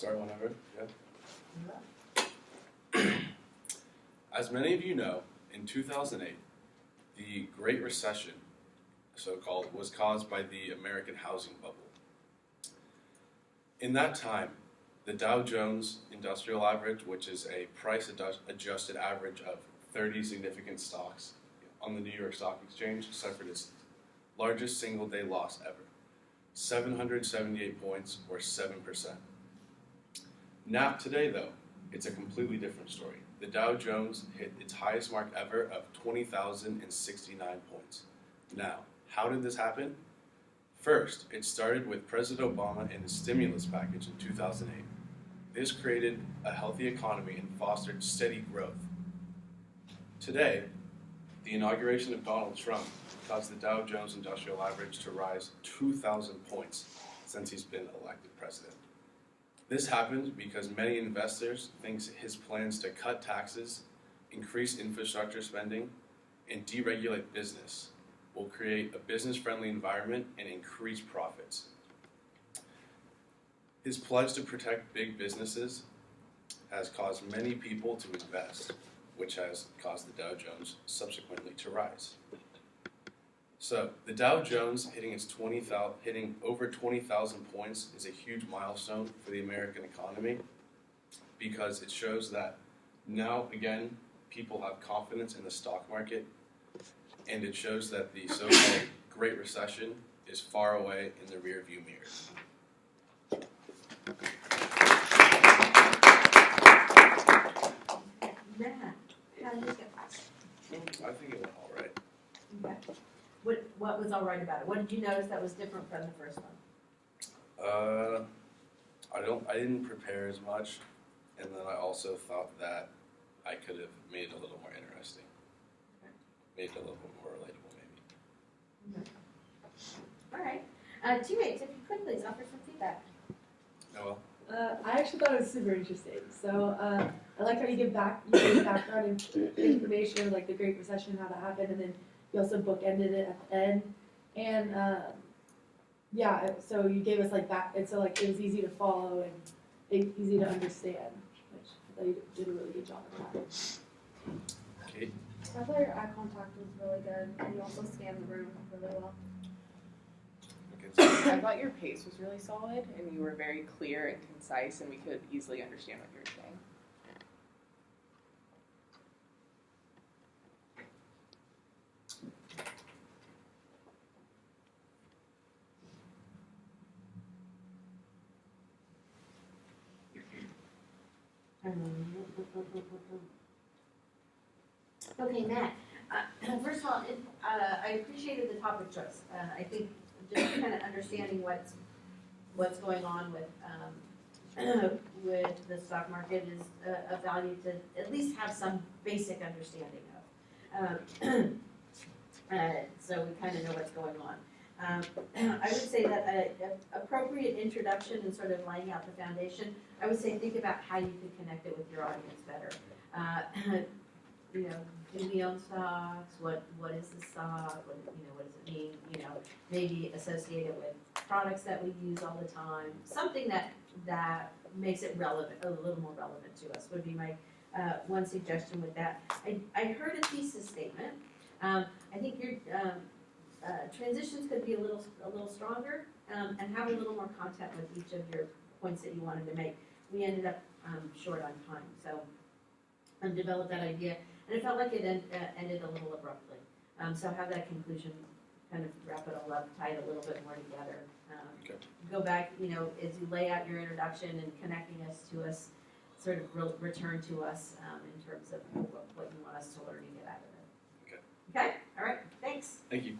start whenever. Yeah. As many of you know, in 2008, the Great Recession, so-called, was caused by the American housing bubble. In that time, the Dow Jones Industrial Average, which is a price-adjusted average of 30 significant stocks on the New York Stock Exchange, suffered its largest single-day loss ever, 778 points, or 7%. Now, today, though, it's a completely different story. The Dow Jones hit its highest mark ever of 20,069 points. Now, how did this happen? First, it started with President Obama and his stimulus package in 2008. This created a healthy economy and fostered steady growth. Today, the inauguration of Donald Trump caused the Dow Jones Industrial Average to rise 2,000 points since he's been elected president. This happened because many investors think his plans to cut taxes, increase infrastructure spending, and deregulate business will create a business-friendly environment and increase profits. His pledge to protect big businesses has caused many people to invest, which has caused the Dow Jones subsequently to rise. So the Dow Jones hitting over 20,000 points is a huge milestone for the American economy because it shows that now again people have confidence in the stock market, and it shows that the so-called Great Recession is far away in the rearview mirror. Matt, how did it go? I think it went all right. Okay. What was all right about it? What did you notice that was different from the first one? I didn't prepare as much, and then I also thought that I could have made it a little more interesting. Okay. Made it a little bit more relatable, maybe. Okay. All right. Teammates, if you could please offer some feedback. Noel? I actually thought it was super interesting. So I like how you gave background and information, like the Great Recession, how that happened, and then you also bookended it at the end. And so you gave us like back, and so like it was easy to follow and easy to understand, which I thought you did a really good job of that. Kate? I thought your eye contact was really good, and you also scanned the room really well. I thought your pace was really solid, and you were very clear and concise, and we could easily understand what you were saying. Okay, Matt. First of all, I appreciated the topic choice. I think just kind of understanding what's going on with the stock market is a value to at least have some basic understanding of. So we kind of know what's going on. I would say that an appropriate introduction and sort of laying out the foundation, I would say think about how you could connect it with your audience better. Do we own stocks? What is the stock? What does it mean? Maybe associate it with products that we use all the time. Something that makes it relevant, a little more relevant to us would be my one suggestion with that. I heard a thesis statement. I think your transitions could be a little stronger and have a little more content with each of your points that you wanted to make. We ended up short on time, so developed that idea. And it felt like it ended a little abruptly. So have that conclusion, kind of wrap it all up, tie it a little bit more together. Okay. Go back, as you lay out your introduction and connecting us to us, sort of return to us in terms of what you want us to learn and get out of it. Okay. Okay? All right. Thanks. Thank you.